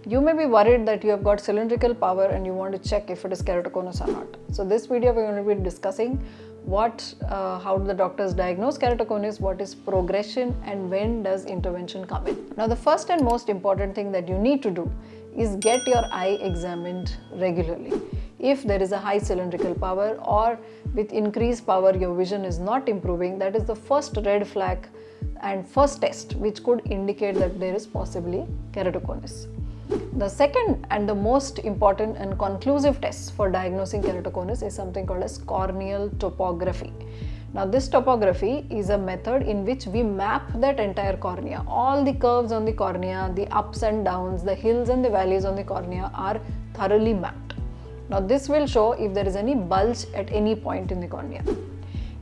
You may be worried that you have got cylindrical power and you want to check if it is keratoconus or not. So this video we are going to be discussing how do the doctors diagnose keratoconus, what is progression, and when does intervention come in. Now the first and most important thing that you need to do is get your eye examined regularly. If there is a high cylindrical power or with increased power your vision is not improving, that is the first red flag and first test which could indicate that there is possibly keratoconus. The second and the most important and conclusive test for diagnosing keratoconus is something called as corneal topography. Now this topography is a method in which we map that entire cornea. All the curves on the cornea, the ups and downs, the hills and the valleys on the cornea are thoroughly mapped. Now this will show if there is any bulge at any point in the cornea.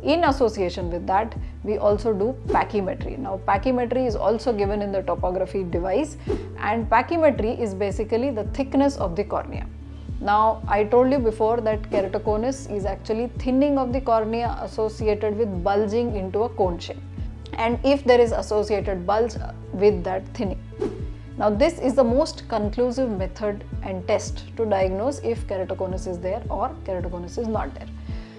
In association with that, we also do pachymetry. Now pachymetry is also given in the topography device, and pachymetry is basically the thickness of the cornea. Now I told you before that keratoconus is actually thinning of the cornea associated with bulging into a cone shape, and if there is associated bulge with that thinning. Now this is the most conclusive method and test to diagnose if keratoconus is there or keratoconus is not there.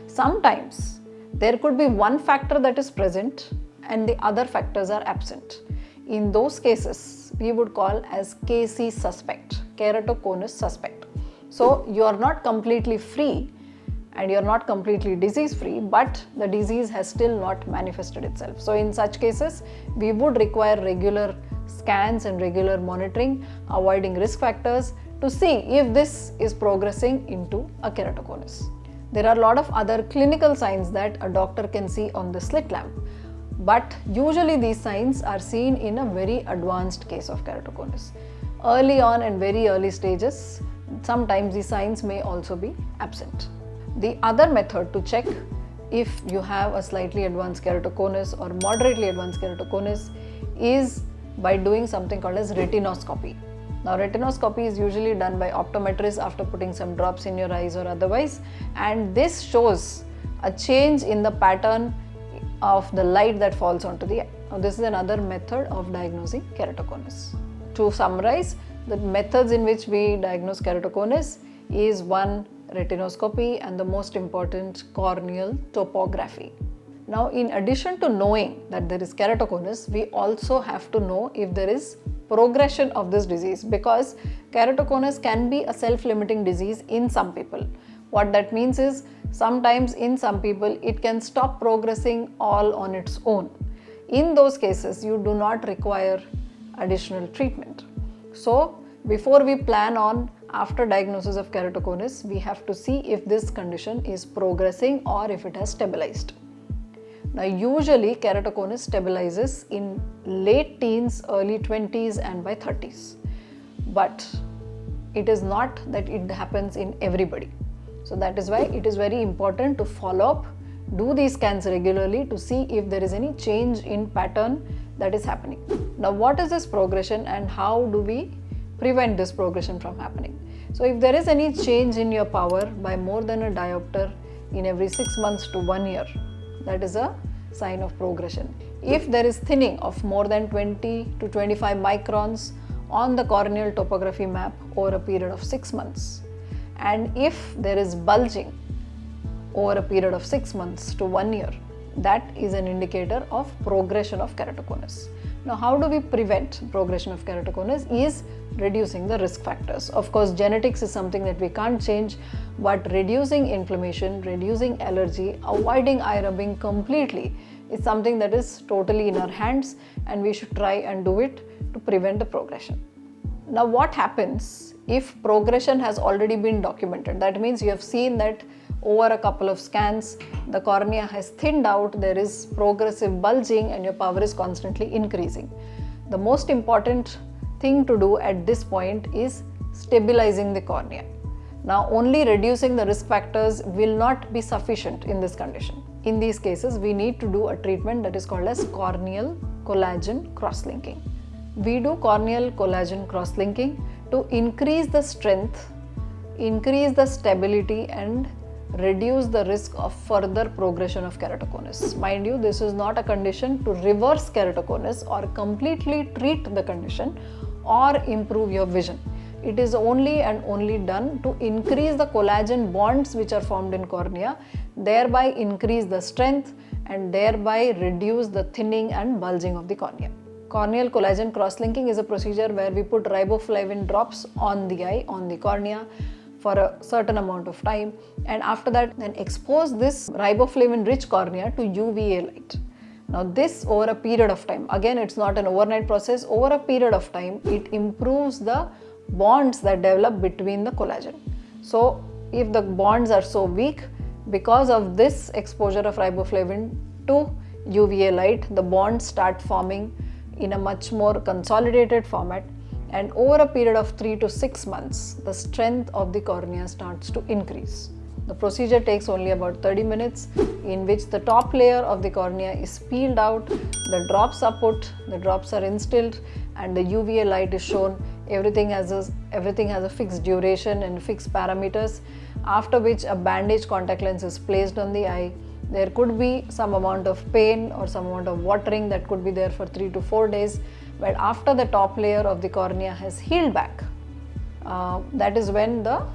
Sometimes there could be one factor that is present and the other factors are absent. In those cases, we would call as KC suspect, keratoconus suspect. So you are not completely free and you are not completely disease free, but the disease has still not manifested itself. So in such cases, we would require regular scans and regular monitoring, avoiding risk factors to see if this is progressing into a keratoconus. There are a lot of other clinical signs that a doctor can see on the slit lamp, but usually these signs are seen in a very advanced case of keratoconus. Early on and very early stages, sometimes the signs may also be absent. The other method to check if you have a slightly advanced keratoconus or moderately advanced keratoconus is by doing something called as retinoscopy. Now retinoscopy is usually done by optometrists after putting some drops in your eyes or otherwise, and this shows a change in the pattern of the light that falls onto the eye. Now this is another method of diagnosing keratoconus. To summarize, the methods in which we diagnose keratoconus is one, retinoscopy, and the most important, corneal topography. Now in addition to knowing that there is keratoconus, we also have to know if there is progression of this disease, because keratoconus can be a self-limiting disease in some people. What that means is sometimes in some people it can stop progressing all on its own. In those cases you do not require additional treatment. So before we plan on after diagnosis of keratoconus, we have to see if this condition is progressing or if it has stabilized. Now usually keratoconus stabilizes in late teens, early 20s and by 30s. But it is not that it happens in everybody. So that is why it is very important to follow up, do these scans regularly to see if there is any change in pattern that is happening. Now what is this progression and how do we prevent this progression from happening? So if there is any change in your power by more than a diopter in every 6 months to 1 year, that is a sign of progression. If there is thinning of more than 20 to 25 microns on the corneal topography map over a period of 6 months, and if there is bulging over a period of 6 months to 1 year, that is an indicator of progression of keratoconus. Now how do we prevent progression of keratoconus is reducing the risk factors. Of course genetics is something that we can't change, but reducing inflammation, reducing allergy, avoiding eye rubbing completely is something that is totally in our hands, and we should try and do it to prevent the progression. Now what happens if progression has already been documented? That means you have seen that over a couple of scans the cornea has thinned out, there is progressive bulging and your power is constantly increasing. The most important thing to do at this point is stabilizing the cornea. Now only reducing the risk factors will not be sufficient in this condition. In these cases we need to do a treatment that is called as corneal collagen cross-linking. We do corneal collagen cross-linking to increase the strength, increase the stability and reduce the risk of further progression of keratoconus. Mind you, this is not a condition to reverse keratoconus or completely treat the condition or improve your vision. It is only and only done to increase the collagen bonds which are formed in cornea, thereby increase the strength and thereby reduce the thinning and bulging of the cornea. Corneal collagen cross-linking is a procedure where we put riboflavin drops on the eye, on the cornea, for a certain amount of time, and after that then expose this riboflavin rich cornea to UVA light. Now this over a period of time, again it's not an overnight process, over a period of time it improves the bonds that develop between the collagen. So if the bonds are so weak, because of this exposure of riboflavin to UVA light, the bonds start forming in a much more consolidated format, and over a period of 3 to 6 months the strength of the cornea starts to increase. The procedure takes only about 30 minutes, in which the top layer of the cornea is peeled out, the drops are put, the drops are instilled, and the UVA light is shown. Everything has a fixed duration and fixed parameters, after which a bandage contact lens is placed on the eye. There could be some amount of pain or some amount of watering that could be there for 3 to 4 days, but after the top layer of the cornea has healed back, that is when the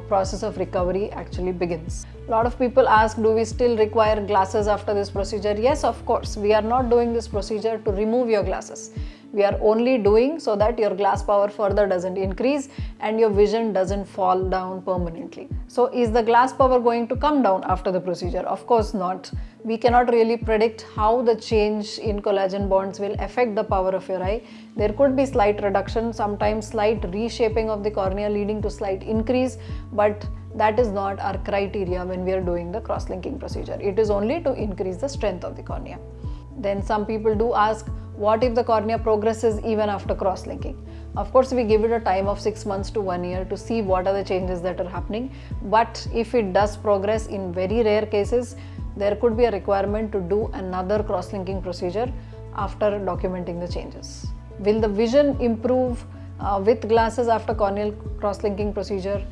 process of recovery actually begins. A lot of people ask, do we still require glasses after this procedure? Yes, of course. We are not doing this procedure to remove your glasses. We are only doing so that your glass power further doesn't increase and your vision doesn't fall down permanently. So is the glass power going to come down after the procedure? Of course not. We cannot really predict how the change in collagen bonds will affect the power of your eye. There could be slight reduction, sometimes slight reshaping of the cornea leading to slight increase, but that is not our criteria when we are doing the cross-linking procedure. It is only to increase the strength of the cornea. Then some people do ask, what if the cornea progresses even after cross-linking? Of course, we give it a time of 6 months to 1 year to see what are the changes that are happening. But if it does progress, in very rare cases, there could be a requirement to do another cross-linking procedure after documenting the changes. Will the vision improve with glasses after corneal cross-linking procedure?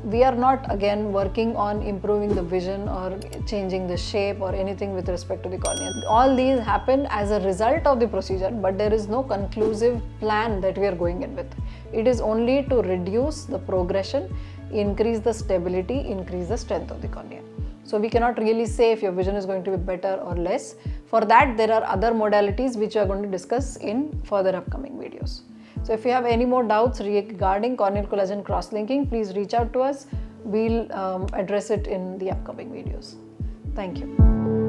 We are not again working on improving the vision or changing the shape or anything with respect to the cornea. All these happen as a result of the procedure, but there is no conclusive plan that we are going in with. It is only to reduce the progression, increase the stability, increase the strength of the cornea. So we cannot really say if your vision is going to be better or less. For that, there are other modalities which we are going to discuss in further upcoming videos. So if you have any more doubts regarding corneal collagen cross-linking, please reach out to us. We'll address it in the upcoming videos. Thank you.